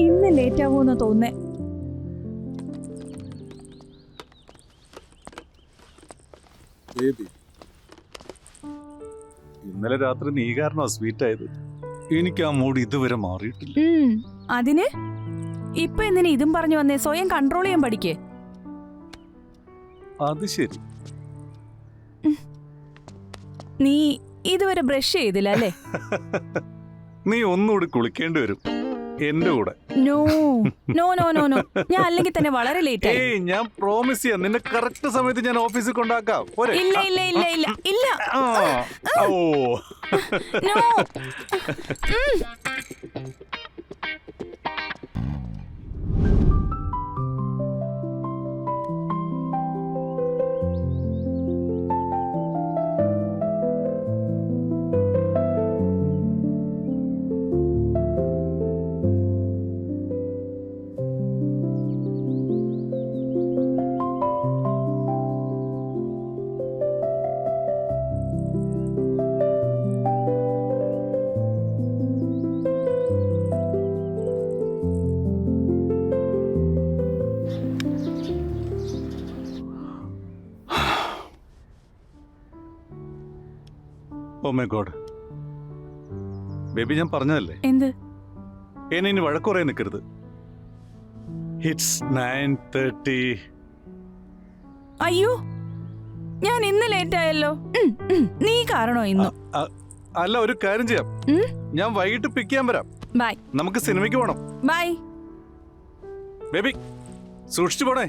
ഇന്ന് ലേറ്റ് ആവുമെന്ന് തോന്നേ. ഇന്നലെ രാത്രി നീ കാരണോ സ്വീറ്റ് ആയത്. എനിക്ക് ആ മൂഡ് ഇതുവരെ മാറിയിട്ടില്ല. അതിന് ഇപ്പൊ എന്തിനാ ഇതും പറഞ്ഞു വന്നേ? സ്വയം കൺട്രോൾ ചെയ്യാൻ പഠിക്കേ. അത് ശരി. നീ ഇതുവരെ ബ്രഷ് ചെയ്തില്ല അല്ലേ? നീ ഒന്നുകൂടി കുളിക്കേണ്ടി വരും എന്റെ കൂടെ. No no no no no, ഞാൻ അല്ലെങ്കിൽ തന്നെ വളരെ ലേറ്റ് ആയി. ഞാൻ പ്രോമിസ് ചെയ്യാം, നിന്നെ കറക്റ്റ് സമയത്ത് ഞാൻ ഓഫീസിൽ കൊണ്ടാക്കാം. ഇല്ല ഇല്ല ഇല്ല ഇല്ല ഇല്ല. Oh no. Oh my God baby, ഞാൻ പറഞ്ഞതല്ലേ എന്ത്? എന്നെ ഇനി വഴക്കുറേ നിൽക്കരുത്. ഇറ്റ്സ് 9:30. അയ്യോ, ഞാൻ ഇന്ന് ലേറ്റ് ആയല്ലോ. നീ കാരണോ ഇന്ന്? അല്ല, ഒരു കാര്യം ചെയ്യാം, ഞാൻ വൈകിട്ട് പിക്ക് ചെയ്യാൻ വരാം. ബൈ. നമുക്ക് സിനിമയ്ക്ക് പോണം. ബൈ ബേബി, സൂക്ഷിച്ചു പോണേ.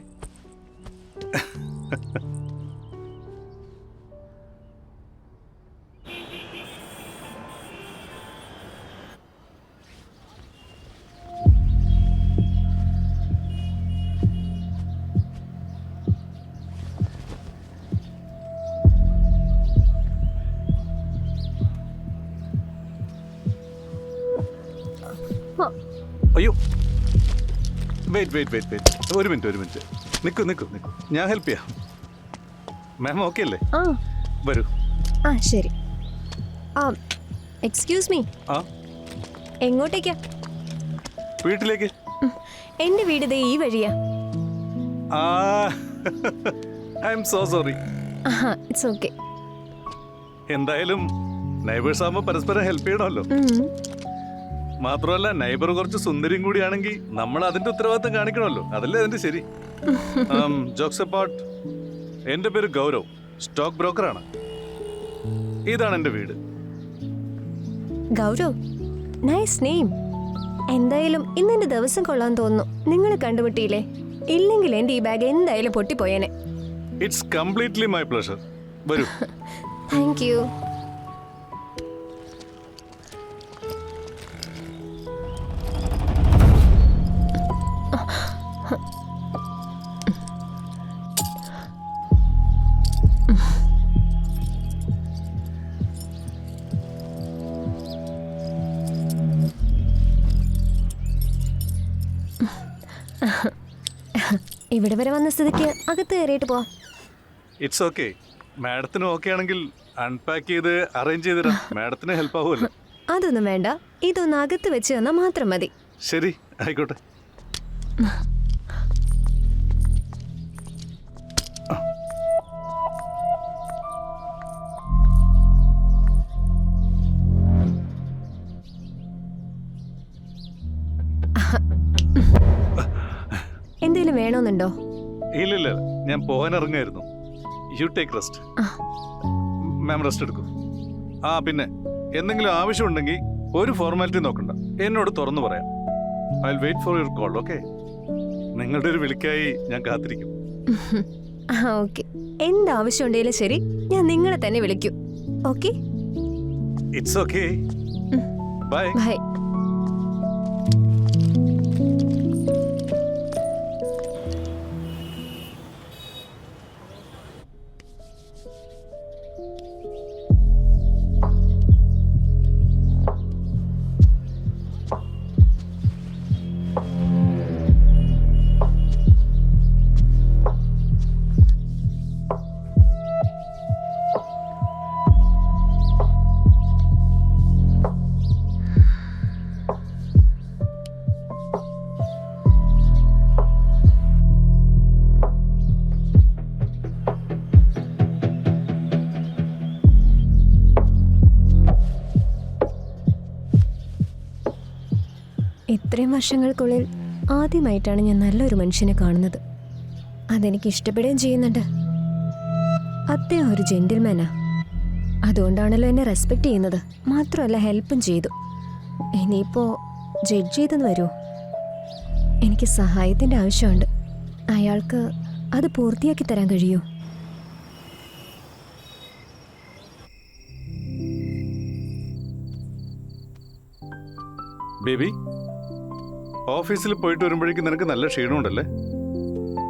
അയ്യോ, വെയിറ്റ്, ഒരു മിനിറ്റ്. നിക്കൂ, ഞാൻ ഹെൽപ്പ് ചെയ്യാം. മാം ഓക്കെ അല്ലേ? വരൂ. ശരി. എക്സ്ക്യൂസ് മീ, എങ്ങോട്ടേക്കാ? വീട്ടിലേക്ക്. എന്റെ വീട് ദേ ഈ വഴിയാ. I am so sorry. It's okay. എന്തായാലും നൈബേഴ്സ് ആകുമ്പോൾ പരസ്പരം ഹെൽപ്പ് ചെയ്യണമല്ലോ. മാത്രമല്ല, നൈബർ കുറച്ച് സുന്ദരിയും കൂടിയാണെങ്കിൽ നമ്മൾ അതിന്റെ ഉത്തരവാദിത്തം കാണിക്കണമല്ലോ. അതല്ലേ അതിന്റെ ശരി. ജോക്സ് അപ്പാർട്ട്, എന്റെ പേര് ഗൗരവ്, സ്റ്റോക്ക് ബ്രോക്കറാണ്. ഇതാണ് എന്റെ വീട്. Gaurav, nice name. എന്തായാലും ഇന്നെന്റെ ദിവസം കൊള്ളാൻ തോന്നുന്നു. നിങ്ങൾ കണ്ടുപിട്ടിയില്ലേ? ഇല്ലെങ്കിൽ എന്റെ ഈ ബാഗ് എന്തായാലും പൊട്ടിപ്പോയേനെ. It's completely my pleasure. വരൂ. Thank you. ഇവിടെ വരെ വന്ന സ്ഥിതിക്ക് അകത്ത് കയറിയിട്ട് പോവാം. It's okay. മാഡത്തിന് ഓക്കെ ആണെങ്കിൽ അൺപാക്ക് ചെയ്ത് അറേഞ്ച് ചെയ്ത് തരാം. മാഡത്തിന് ഹെൽപ്പ് ആവുമല്ലോ. അതൊന്നും വേണ്ട, ഇതൊന്ന് അകത്ത് വെച്ച് തന്നാൽ മാത്രം മതി. ശരി, ആയിക്കോട്ടെ. എന്തെങ്കിലും വേണമെന്നുണ്ടോ? ഇല്ല, ഞാൻ പോകാൻ ഇറങ്ങായിരുന്നു. You take rest. Ma'am rest എടുക്കൂ. പിന്നെ എന്തെങ്കിലും ആവശ്യമുണ്ടെങ്കിൽ ഒരു ഫോർമാലിറ്റി നോക്കണ്ട, എന്നോട് തുറന്നു പറയാം. I will wait for your call. Okay? നിങ്ങളുടെ ഒരു വിളിക്കായി ഞാൻ കാത്തിരിക്കും. ഓക്കെ, എന്താവശ്യം ഉണ്ടെങ്കിലും ശരി, ഞാൻ നിങ്ങളെ തന്നെ വിളിക്കൂ. Okay? It's okay. Bye. Bye. ഇത്രയും വർഷങ്ങൾക്കുള്ളിൽ ആദ്യമായിട്ടാണ് ഞാൻ നല്ലൊരു മനുഷ്യനെ കാണുന്നത്. അതെനിക്ക് ഇഷ്ടപ്പെടുകയും ചെയ്യുന്നുണ്ട്. അദ്ദേഹം ഒരു ജെന്റിൽമാനാ. അതുകൊണ്ടാണല്ലോ എന്നെ റെസ്പെക്റ്റ് ചെയ്യുന്നത്. മാത്രമല്ല ഹെൽപ്പും ചെയ്തു. ഇനിയിപ്പോ ജഡ്ജ് ചെയ്തെന്ന് വരുമോ? എനിക്ക് സഹായത്തിൻ്റെ ആവശ്യമുണ്ട്. അയാൾക്ക് അത് പൂർത്തിയാക്കി തരാൻ കഴിയുമോ? ബേബി, ഓഫീസിൽ പോയിട്ട് വരുമ്പോഴേക്കും നിനക്ക് നല്ല ക്ഷീണമുണ്ടല്ലേ?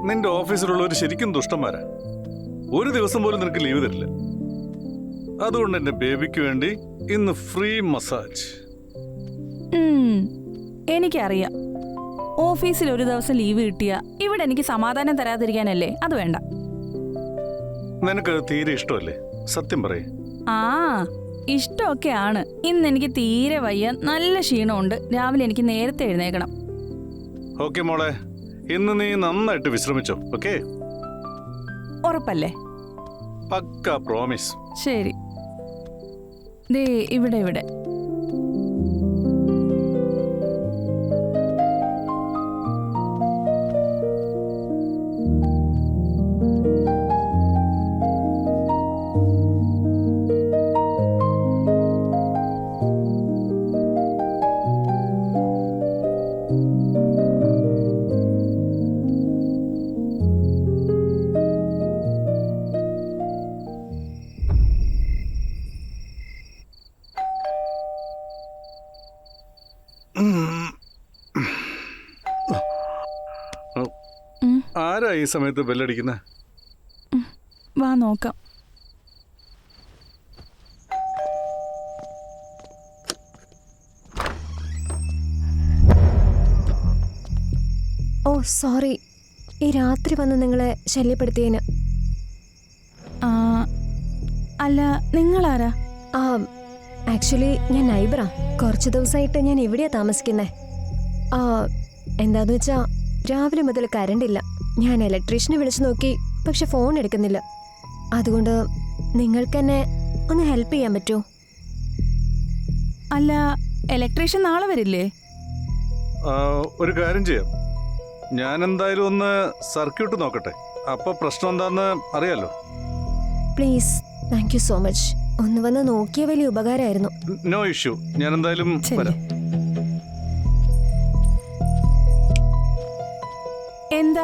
നിന്റെ ഓഫീസിലുള്ളവർ ശരിക്കും ദുഷ്ടന്മാരാ. ഒരു ദിവസം പോലും നിനക്ക് ലീവ് തരില്ല. അതുകൊണ്ട് എന്റെ ബേബിക്ക് വേണ്ടി ഇന്ന് ഫ്രീ മസാജ്. എനിക്കറിയാം, ഓഫീസിൽ ഒരു ദിവസം ലീവ് കിട്ടിയ ഇവിടെ എനിക്ക് സമാധാനം തരാതിരിക്കാനല്ലേ? അത് വേണ്ട. നിനക്ക് തീരെ ഇഷ്ടമല്ലേ? സത്യം പറയേ. ആ, ഇഷ്ടമൊക്കെയാണ്. ഇന്ന് എനിക്ക് തീരെ വയ്യ, നല്ല ക്ഷീണമുണ്ട്. രാവിലെ എനിക്ക് നേരത്തെ എഴുന്നേക്കണം. ഓക്കെ മോളെ, ഇന്ന് നീ നന്നായിട്ട് വിശ്രമിച്ചോ. ഓക്കെ? ഉറപ്പല്ലേ? പക്ക പ്രോമിസ്. ശരി. ദേ ഇവിടെ ഇവിടെ. ആരാ ഈ സമയത്ത് ബെല്ലടിക്കുന്നത്? വാ നോക്കാം. ഓ സോറി, ഈ രാത്രി വന്ന് നിങ്ങളെ ശല്യപ്പെടുത്തിയതിന്. അല്ല, നിങ്ങളാരാ? ആക്ച്വലി ഞാൻ നൈബറാ. കുറച്ച് ദിവസമായിട്ട് ഞാൻ എവിടെയാ താമസിക്കുന്നേ. എന്താന്ന് വെച്ചാ രാവിലെ മുതൽ കറണ്ട് ഇല്ല. ഞാൻ ഇലക്ട്രീഷ്യനെ വിളിച്ചു നോക്കി, പക്ഷെ ഫോൺ എടുക്കുന്നില്ല. അതുകൊണ്ട് നിങ്ങൾക്ക് എന്നെ ഒന്ന് ഹെൽപ്പ് ചെയ്യാൻ പറ്റുമോ? അല്ല, ഇലക്ട്രീഷ്യൻ നാളെ വരില്ലേ? ഒരു കാര്യം ചെയ്യാം. ഞാൻ എന്തായാലും ഒന്ന് സർക്യൂട്ട് നോക്കട്ടെ. അപ്പൊ പ്രശ്നം എന്താന്ന് അറിയാലോ. Please, thank you so much. ഒന്ന് വന്ന് നോക്കിയ വലിയ ഉപകാരമായിരുന്നു. No issue. ഞാൻ എന്തായാലും വരാം. എന്താ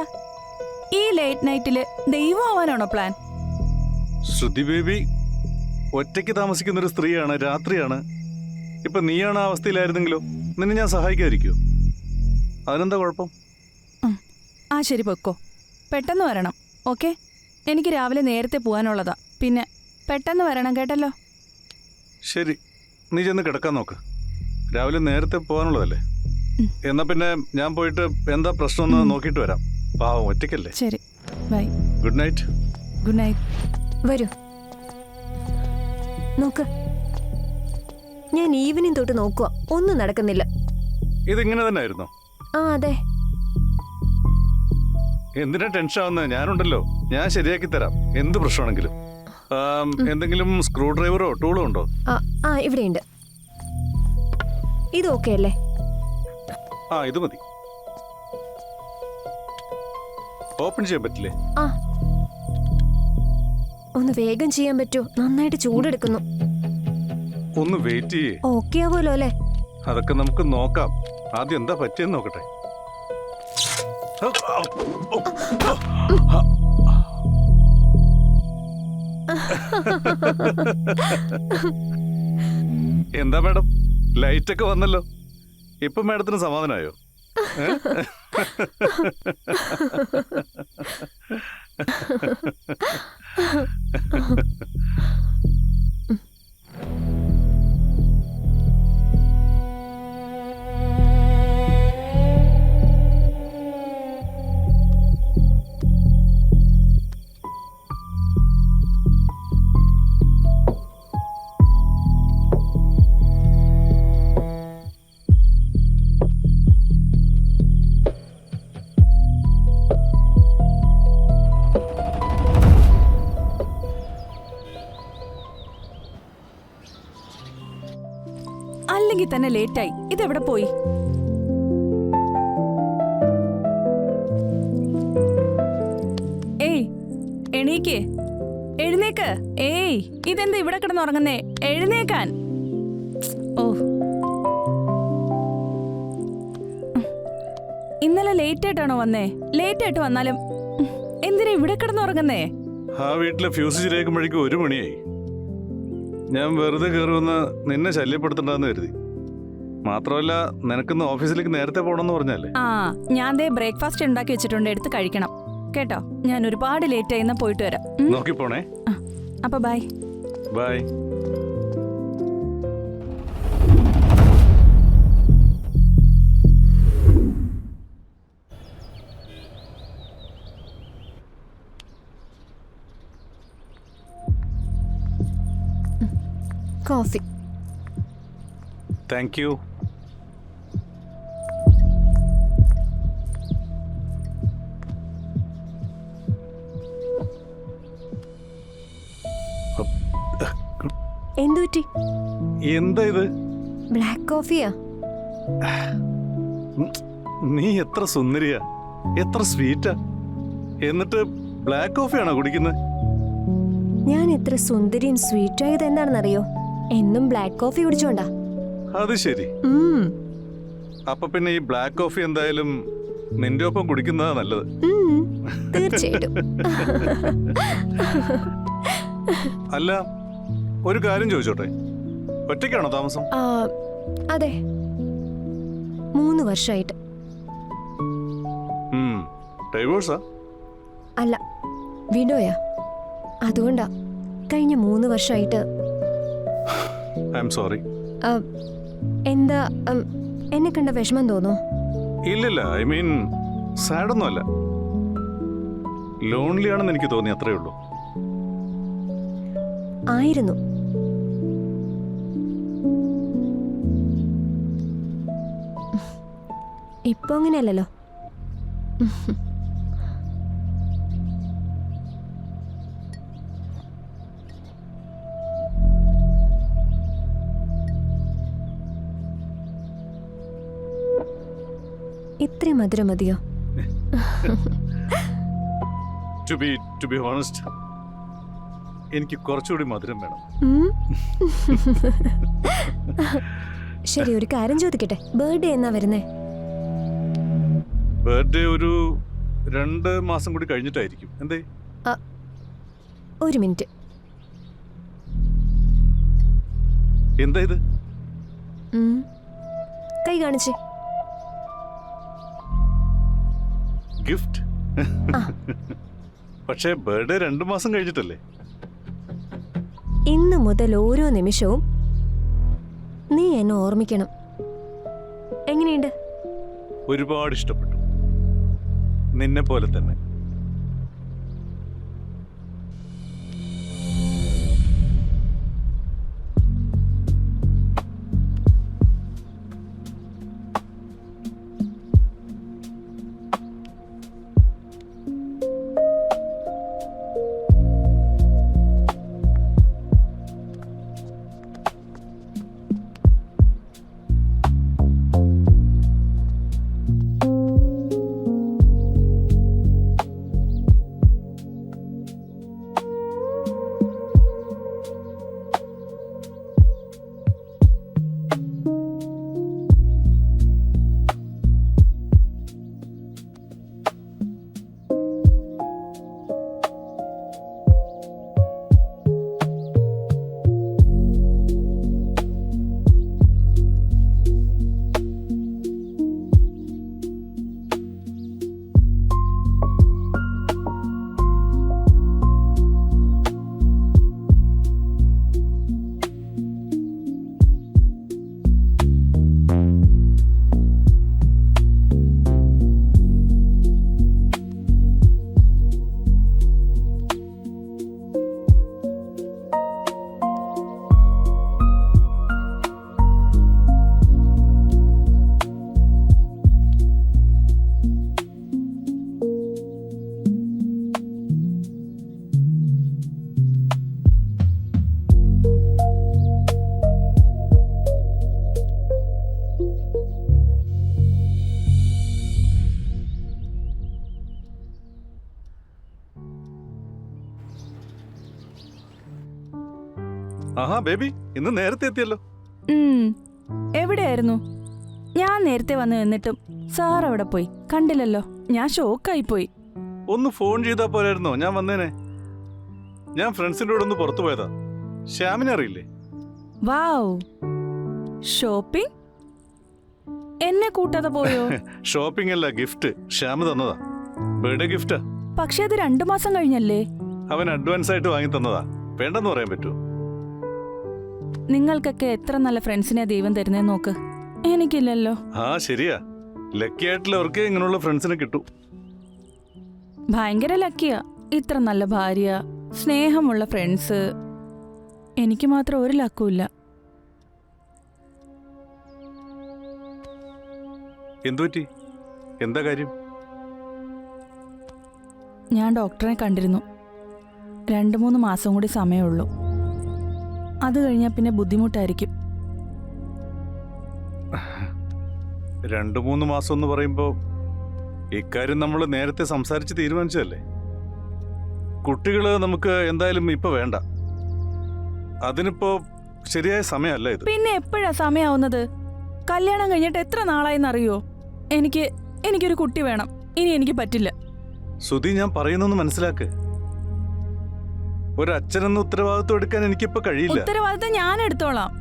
ഈ ലേറ്റ് നൈറ്റില് ദൈവം ആവാനാണോ പ്ലാൻ? ശ്രുതി ബേബി ഒറ്റയ്ക്ക് താമസിക്കുന്ന ഒരു സ്ത്രീയാണ്. രാത്രിയാണ്. ഇപ്പൊ നീയാണ് ആ അവസ്ഥയിലായിരുന്നെങ്കിലോ നിന്നെ ഞാൻ സഹായിക്കാതിരിക്കുമോ? അതിനെന്താ കുഴപ്പം? ആ ശരി, പൊക്കോ. പെട്ടെന്ന് വരണം. ഓക്കെ? എനിക്ക് രാവിലെ നേരത്തെ പോകാനുള്ളതാ. പിന്നെ പെട്ടെന്ന് വരണം, കേട്ടല്ലോ? ശരി, നീ ചെന്ന് കിടക്കാൻ നോക്ക്. രാവിലെ നേരത്തെ പോകാനുള്ളതല്ലേ? എന്നാ പിന്നെ ഞാൻ പോയിട്ട് എന്താ പ്രശ്നം നോക്കിയിട്ട് വരാം. പാവം ഒറ്റയ്ക്കല്ലേ. ശരി, bye. Good night. Good night. വരൂ, നോക്ക്. ഞാൻ ഈവനിങ് തൊട്ട് നോക്കുക, ഒന്നും നടക്കുന്നില്ല. ഇതിങ്ങനെ തന്നെ ആയിരുന്നോ? അതെ. എന്തിനാ ടെൻഷൻ ആവുന്നത്? ഞാനുണ്ടല്ലോ, ഞാൻ ശരിയാക്കി തരാം. എന്ത് പ്രശ്നമാണെങ്കിലും. എന്തെങ്കിലും സ്ക്രൂ ഡ്രൈവറോ ടൂളോ ഉണ്ടോ? ഇവിടെയുണ്ട്. ഇത് ഓക്കെ അല്ലേ? ഇത് മതി. ഓപ്പൺ ചെയ്യാൻ പറ്റില്ലേ? ഒന്ന് വേഗം ചെയ്യാൻ പറ്റുമോ? നന്നായിട്ട് ചൂടെടുക്കുന്നു. ഒന്ന് വെയിറ്റ് ചെയ്യേ. ഓക്കെ ആവുമല്ലോ അല്ലേ? അതൊക്കെ നമുക്ക് നോക്കാം. ആദ്യം എന്താ പറ്റിയെന്ന് നോക്കട്ടെ. എന്താ മാഡം, ലൈറ്റൊക്കെ വന്നല്ലോ. ഇപ്പൊ മാഡത്തിന് സമാധാനമായോ? അല്ലെങ്കിൽ തന്നെ ലേറ്റായി. ഇതെവിടെ പോയി? എണീക്ക്, എഴുന്നേക്ക്. ഏയ്, ഇതെന്താ ഇവിടെ കിടന്നുറങ്ങുന്നേ? എഴുന്നേക്കാൻ. ഓ, ഇന്നലെ ലേറ്റ് ആയിട്ടാണോ വന്നേ? ലേറ്റ് ആയിട്ട് വന്നാലും എന്തിനാ ഇവിടെ കിടന്നുറങ്ങുന്നേ? ആ വീട്ടിലെ ഫ്യൂസ് ശരിയാക്കുമ്പോഴേക്കും 1 മണിയായി. ഞാൻ വെറുതെ കയറി വന്ന് നിന്നെ ശല്യപ്പെടുത്തണ്ടെന്ന് കരുതി. മാത്രമല്ല, നിനക്കിന്ന് ഓഫീസിലേക്ക് നേരത്തെ പോകണമെന്ന് പറഞ്ഞല്ലേ. ആ, ഞാൻ ദേ ബ്രേക്ക്ഫാസ്റ്റ് ഉണ്ടാക്കി വെച്ചിട്ടുണ്ട്, എടുത്ത് കഴിക്കണം കേട്ടോ. ഞാൻ ഒരുപാട് ലേറ്റ് ആയി, പോയിട്ട് വരാം. നോക്കിപ്പോണേ. അപ്പൊ bye. Bye. Coffee. Thank you. എന്തു പറ്റി? എന്താ ഇത്? ബ്ലാക്ക് കോഫിയാ? നീ എത്ര സുന്ദരിയാ, എത്ര സ്വീറ്റാ. എന്നിട്ട് ബ്ലാക്ക് കോഫിയാണോ കുടിക്കുന്നത്? ഞാൻ എത്ര സുന്ദരിയും സ്വീറ്റായത് എന്താണെന്നറിയോ? എന്നും ബ്ലാക്ക് കോഫി കുടിച്ചോണ്ടാ. അത് ശരി. അപ്പൊ പിന്നെ ഈ ബ്ലാക്ക് കോഫി എന്തായാലും നിന്റെ ഒപ്പം കുടിക്കുന്നതാ നല്ലത്. തീർച്ചയായിട്ടും. അല്ല, ഒരു കാര്യം ചോദിച്ചോട്ടെ, ഒറ്റയ്ക്കാണോ താമസം? അതെ, 3 വർഷമായിട്ട്. ഡൈവോഴ്സാ? അല്ല, വിഡോയാ. അതുകൊണ്ടാ കഴിഞ്ഞ 3 വർഷമായിട്ട്. I am sorry. എന്താ, എന്നെ കണ്ട വിഷമം തോന്നോ? ഇല്ലില്ല, ഐ മീൻ സാഡൊന്നും അല്ല. ലോൺലി ആണെന്ന് എനിക്ക് തോന്നി, അത്രേ ഉള്ളൂ. ആയിരുന്നു. ഇപ്പൊ അങ്ങനെയല്ലല്ലോ. ഇത്രയും മധുരം മതിയോ? ടു ബി ഹോണസ്റ്റ്, എനിക്ക് കുറച്ചുകൂടി മധുരം വേണം. ശരി, ഒരു കാര്യം ചോദിക്കട്ടെ, ബർത്ത്ഡേ എന്നാ വരുന്നേ? ബർത്ത്ഡേ ഒരു 2 മാസം കൂടി കഴിഞ്ഞിട്ടായിരിക്കും. എന്തേ? 1 മിനിറ്റ്. എന്താ ഇത്? കൈ കാണിച്ചേ. ഗിഫ്റ്റ്? പക്ഷേ ബർത്ത്ഡേ 2 മാസം കഴിഞ്ഞിട്ടല്ലേ? ഇന്ന് മുതൽ ഓരോ നിമിഷവും നീ എന്നെ ഓർമ്മിക്കണം. എങ്ങനെയുണ്ട്? ഒരുപാട് ഇഷ്ടപ്പെട്ടു. നിന്നെ പോലെ തന്നെ. ആഹാ ബേബി, ഇന്ന് നേരത്തെ എത്തിയല്ലോ. എവിടെയായിരുന്നു? ഞാൻ നേരത്തെ വന്ന് നിന്നിട്ടും സാർ അവിടെ പോയി കണ്ടില്ലല്ലോ. ഞാൻ ഷോക്കായി പോയി. ഒന്ന് ഫോൺ ചെയ്താ പോരായിരുന്നോ? ഞാൻ വന്നേനെ. ഞാൻ ഫ്രണ്ട്സിന്റെ കൂടെ ഒന്ന് പുറത്തു പോയതാ. ശ്യാമിനെ അറിയില്ലേ? വാവ്, ഷോപ്പിംഗ്? എന്നെ കൂട്ടാതെ പോയോ? ഷോപ്പിംഗ് അല്ല, ഗിഫ്റ്റ്. ശ്യാമ് തന്നതാ, ബർത്ത്ഡേ ഗിഫ്റ്റാ. പക്ഷെ അത് 2 മാസം കഴിഞ്ഞല്ലേ? അവൻ അഡ്വാൻസ് ആയിട്ട് വാങ്ങി തന്നതാ. വേണ്ടെന്ന് പറയാൻ പറ്റുമോ? നിങ്ങൾക്കൊക്കെ എത്ര നല്ല ഫ്രണ്ട്സിനെ ദൈവം തരുന്നേ നോക്ക്. എനിക്കില്ലല്ലോ. ആ ശരിയാ, ലക്കി ആയിട്ടുള്ളവർക്ക് ഇങ്ങനെയുള്ള ഫ്രണ്ട്സിനെ കിട്ടും. ഭയങ്കര ലക്കിയാ. ഇത്ര നല്ല ഭാര്യ, സ്നേഹമുള്ള ഫ്രണ്ട്സ്. എനിക്ക് മാത്രം ഒരു ലക്കുമില്ല. എന്തുപറ്റി? എന്താ കാര്യം? ഞാൻ ഡോക്ടറെ കണ്ടിരുന്നു. 2-3 മാസം കൂടി സമയമുള്ളൂ. അത് കഴിഞ്ഞാൽ പിന്നെ ബുദ്ധിമുട്ടായിരിക്കും. 2-3 മാസം എന്ന് പറയുമ്പോ ഇക്കാര്യം നമ്മൾ നേരത്തെ സംസാരിച്ച് തീരുമാനിച്ചതല്ലേ? കുട്ടികള് നമുക്ക് എന്തായാലും ഇപ്പൊ വേണ്ട. അതിനിപ്പോ ശരിയായ സമയമല്ല ഇത്. പിന്നെ എപ്പോഴാ സമയാവുന്നത്? കല്യാണം കഴിഞ്ഞിട്ട് എത്ര നാളായെന്നറിയോ? എനിക്കൊരു കുട്ടി വേണം. ഇനി എനിക്ക് പറ്റില്ല. സുധി, ഞാൻ പറയുന്നൊന്ന് മനസ്സിലാക്ക്. ഒരു അച്ഛനെന്ന ഉത്തരവാദിത്വം എടുക്കാൻ എനിക്കിപ്പോ കഴിയില്ല. ഉത്തരവാദിത്തം ഞാൻ എടുത്തോളാം.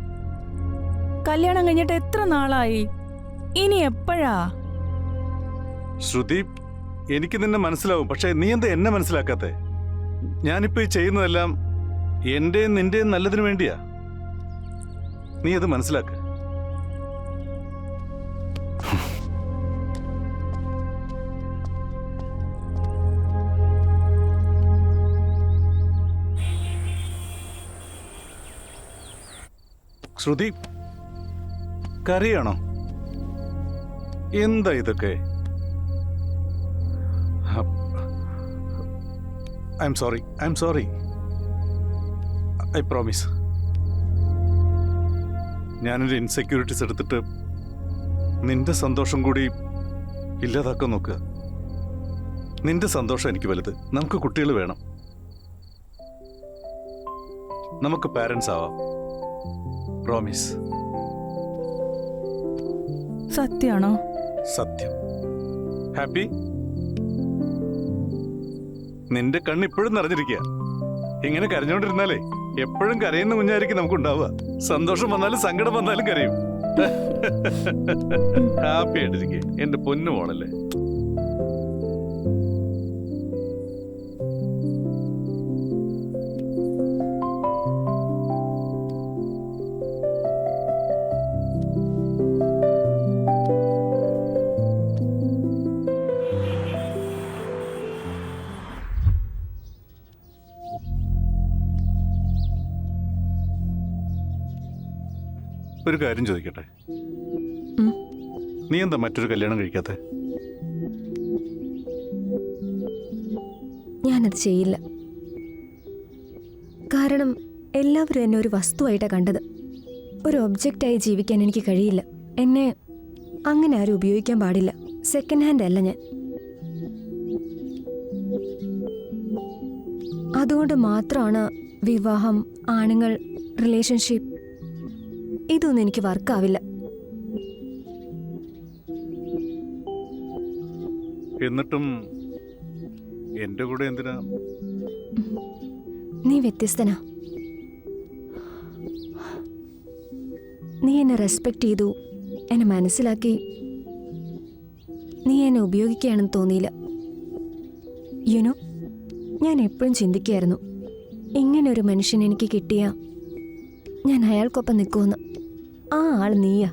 കല്യാണം കഴിഞ്ഞിട്ട് എത്ര നാളായി? ഇനി എപ്പോഴാ? ശ്രുതി, എനിക്ക് നിന്നെ മനസ്സിലാവും. പക്ഷെ നീ എന്താ എന്നെ മനസ്സിലാക്കാത്തെ? ഞാനിപ്പോ ഈ ചെയ്യുന്നതെല്ലാം എന്റെയും നിന്റെയും നല്ലതിനു വേണ്ടിയാ. നീ അത് മനസ്സിലാക്ക. ശ്രുതി, കരയാണോ? എന്താ ഇതൊക്കെ? I'm sorry. I promise. ഞാനൊരു ഇൻസെക്യൂരിറ്റീസ് എടുത്തിട്ട് നിന്റെ സന്തോഷം കൂടി ഇല്ലാതാക്കാൻ നോക്കുക. നിന്റെ സന്തോഷം എനിക്ക് വലുത്. നമുക്ക് കുട്ടികൾ വേണം. നമുക്ക് പാരന്റ്സ് ആവാം. പ്രോമിസ്. സത്യാണോ? സത്യം. ഹാപ്പി? നിന്റെ കണ്ണ് ഇപ്പോഴും നിറഞ്ഞിരിക്കുക. ഇങ്ങനെ കരഞ്ഞോണ്ടിരുന്നാലേ എപ്പോഴും കരയുന്ന കുഞ്ഞായിരിക്കും നമുക്കുണ്ടാവുക. സന്തോഷം വന്നാലും സങ്കടം വന്നാലും കരയും. ഹാപ്പി ആയിട്ടിരിക്കെ എന്റെ പൊന്നു മോളല്ലേ. ഒരു കാര്യം ചോദിക്കട്ടെ? നീ എന്താ മറ്റൊരു കല്യാണം കഴിക്കാത്തെ? ഞാനത് ചെയ്യില്ല. കാരണം എല്ലാവരും എന്നെ ഒരു വസ്തുവായിട്ടാണ് കണ്ടത്. ഒരു ഒബ്ജക്റ്റായി ജീവിക്കാൻ എനിക്ക് കഴിയില്ല. എന്നെ അങ്ങനെ ആരും ഉപയോഗിക്കാൻ പാടില്ല. സെക്കൻഡ് ഹാൻഡ് അല്ല ഞാൻ. അതുകൊണ്ട് മാത്രമാണ് വിവാഹം, ആണുങ്ങൾ, റിലേഷൻഷിപ്പ് ഇതൊന്നും എനിക്ക് വർക്കാവില്ല. എന്നിട്ടും എന്റെ കൂടെ എന്തിനാ? നീ വ്യത്യസ്തനാ. നീ എന്നെ റെസ്പെക്റ്റ് ചെയ്തു, എന്നെ മനസ്സിലാക്കി. നീ എന്നെ ഉപയോഗിക്കുകയാണെന്ന് തോന്നിയില്ല. യുനോ, ഞാൻ എപ്പോഴും ചിന്തിക്കുകയായിരുന്നു, ഇങ്ങനെ ഒരു മനുഷ്യൻ എനിക്ക് കിട്ടിയ ഞാൻ അയാൾക്കൊപ്പം നിൽക്കുമെന്ന്. ആ ആൾ നീയാ.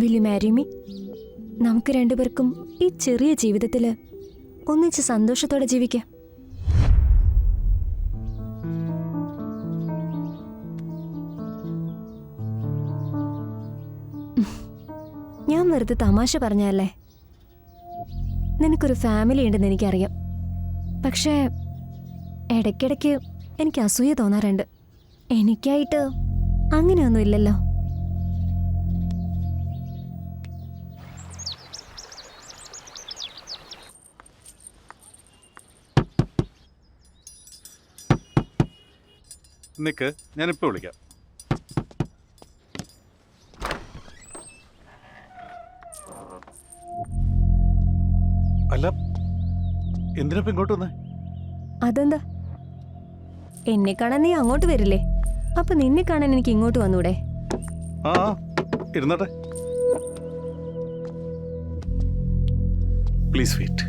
Will you marry me? നമുക്ക് രണ്ടുപേർക്കും ഈ ചെറിയ ജീവിതത്തിൽ ഒന്നിച്ച് സന്തോഷത്തോടെ ജീവിക്കാം. ഞാൻ വെറുതെ തമാശ പറഞ്ഞല്ലേ. നിനക്കൊരു ഫാമിലി ഉണ്ടെന്ന് എനിക്കറിയാം. പക്ഷേ ഇടയ്ക്കിടയ്ക്ക് എനിക്ക് അസൂയ തോന്നാറുണ്ട്. എനിക്കായിട്ട് അങ്ങനെയൊന്നും ഇല്ലല്ലോ. നിക്ക്, ഞാനിപ്പോൾ വിളിക്കാം. അല്ല, എന്തിനാ ഇപ്പൊ ഇങ്ങോട്ട് വന്നേ? അതെന്താ? എന്നെ കാണാൻ നീ അങ്ങോട്ട് വരില്ലേ? അപ്പൊ നിന്നെ കാണാൻ എനിക്ക് ഇങ്ങോട്ട് വന്നൂടെ? ആ ഇരുന്നട്ടെ. Please wait.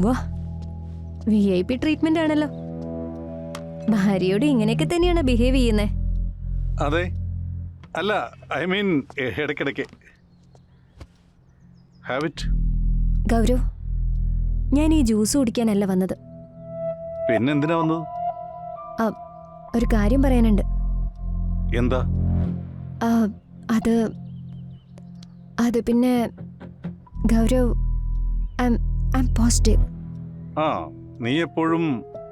വാ, VIP ട്രീറ്റ്മെന്റ് ആണല്ലോ. ഭാര്യയോട് ഇങ്ങനെയൊക്കെ തന്നെയാണ് ബിഹേവ് ചെയ്യുന്നേ? അതെ, അല്ല, ഐ മീൻ ഇടയ്ക്കിടയ്ക്ക്. Have it. ഗൗരവ്, ഞാൻ ഈ ജ്യൂസ് കുടിക്കാനല്ല വന്നത്. പിന്നെന്തിനാ വന്നത്? ഒരു കാര്യം പറയാനുണ്ട്. എന്താ? ആ, അത് അത് പിന്നെ ഗൗരവ്, ഐ ആം പോസിറ്റീവ്. ആ, നീ എപ്പോഴും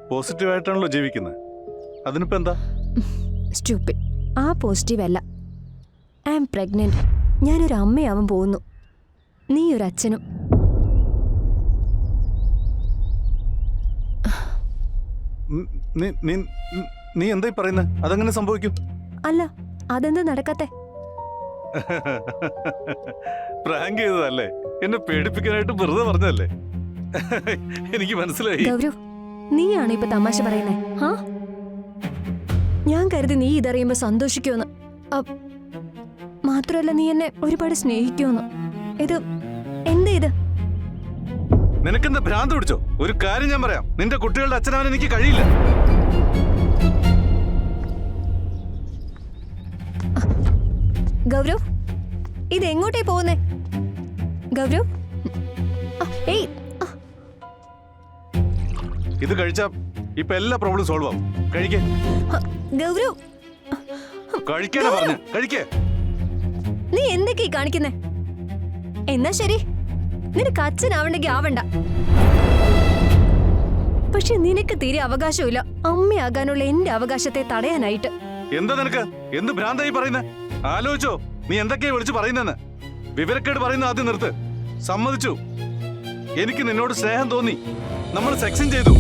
പോസിറ്റീവായിട്ടാണല്ലോ ജീവിക്കുന്നത്. അതിനിപ്പോ എന്താ? സ്റ്റുപ്പിഡ്. ആ പോസിറ്റീവ് അല്ല. I am pregnant. ഞാനൊരു അമ്മയാവാൻ പോകുന്നു. നീ ഒരു അച്ഛനും. നീ എന്തായി പറയുന്നത്? അതെങ്ങനെ സംഭവിക്കും? അല്ല, അതെന്താ നടക്കാത്തെ? പ്രാങ്ക് ചെയ്തതല്ലേ? എന്നെ പേടിപ്പിക്കാനായിട്ട് വെറുതെ പറഞ്ഞതല്ലേ? എനിക്ക് മനസ്സിലായി. ഗൗരവ്, നീയാണോ ഇപ്പൊ തമാശ പറയുന്നേ? ഹാ, ഞാൻ കരുതി നീ ഇതറിയുമ്പോ സന്തോഷിക്കുമെന്ന്. മാത്രമല്ല, നീ എന്നെ ഒരുപാട് സ്നേഹിക്കുമെന്ന്. ഇത് എന്താ ഇത്? നിനക്കെന്താ ഭ്രാന്ത് പിടിച്ചോ? ഒരു കാര്യം ഞാൻ പറയാം, നിന്റെ കുട്ടികളുടെ അച്ഛനാവാൻ എനിക്ക് കഴിയില്ല. ഗൗരവ്, ഇത് എങ്ങോട്ടേ പോകുന്നേ? ഗൗരവ്, ഏയ്, ഇത് കഴിച്ചാ ഇപ്പൊ എല്ലാ പ്രോബ്ലം സോൾവ് ആവും. കഴിക്കേ. ഗൗരവ്, കഴിക്കാനാ പറഞ്ഞു. കഴിക്കേ. നീ എന്തൊക്കെയാ കാണിക്കുന്നേ? എന്നാ ശരി, നിനക്ക് അച്ഛനാവണ്ടെങ്കിൽ ആവണ്ട. പക്ഷെ നിനക്ക് തീരെ അവകാശമില്ല അമ്മയാകാനുള്ള എന്റെ അവകാശത്തെ തടയാനായിട്ട്. എന്താ നിനക്ക്? എന്ത് ഭ്രാന്തായി പറയുന്നേ? ആലോചിച്ചോ നീ എന്തൊക്കെയാ വിളിച്ചു പറയുന്നെന്ന്? വിവരക്കേട് പറയുന്ന ആദ്യം നിർത്ത്. സമ്മതിച്ചു, എനിക്ക് നിന്നോട് സ്നേഹം തോന്നി, നമ്മൾ സെക്സും ചെയ്തു.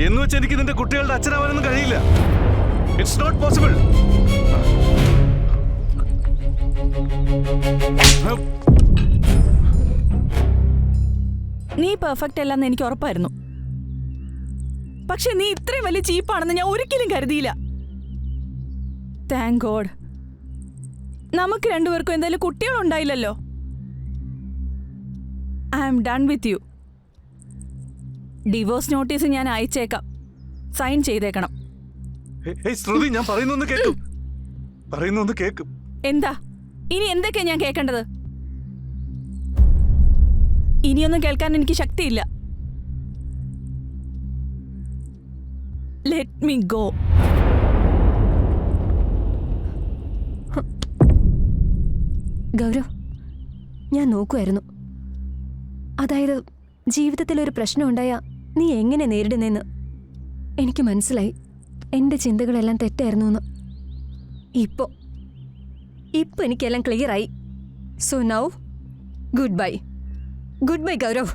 എന്ന് വെച്ച് എനിക്ക് നിന്റെ കുട്ടികളുടെ അച്ഛനാവാനൊന്നും കഴിയില്ല. It's not possible. നീ പെർഫെക്റ്റ് അല്ലെന്ന് എനിക്ക് ഉറപ്പായിരുന്നു. പക്ഷെ നീ ഇത്രയും വലിയ ചീപ്പാണെന്ന് ഞാൻ ഒരിക്കലും കരുതിയില്ല. താങ്ക് ഗോഡ്, നമുക്ക് രണ്ടുപേർക്കും എന്തായാലും കുട്ടികളുണ്ടായില്ലല്ലോ. I am done with you. Divorce notice ഞാൻ അയച്ചേക്കാം, സൈൻ ചെയ്തേക്കണം. ശ്രുതി, ഞാൻ പറയുന്നൊന്ന് കേൾക്കും. പറയുന്നൊന്ന് കേൾക്കും. എന്താ ഇനി എന്തൊക്കെയാ ഞാൻ കേൾക്കേണ്ടത്? ഇനിയൊന്നും കേൾക്കാൻ എനിക്ക് ശക്തിയില്ല. Let me go. ഗൗരവ്, ഞാൻ നോക്കുമായിരുന്നു. അതായത്, ജീവിതത്തിൽ ഒരു പ്രശ്നം ഉണ്ടായാ നീ എങ്ങനെ നേരിടുന്നെന്ന് എനിക്ക് മനസ്സിലായി. എൻ്റെ ചിന്തകളെല്ലാം തെറ്റായിരുന്നു എന്ന്. ഇപ്പൊ എനിക്കെല്ലാം ക്ലിയറായി. So now good bye. Good bye Gaurav.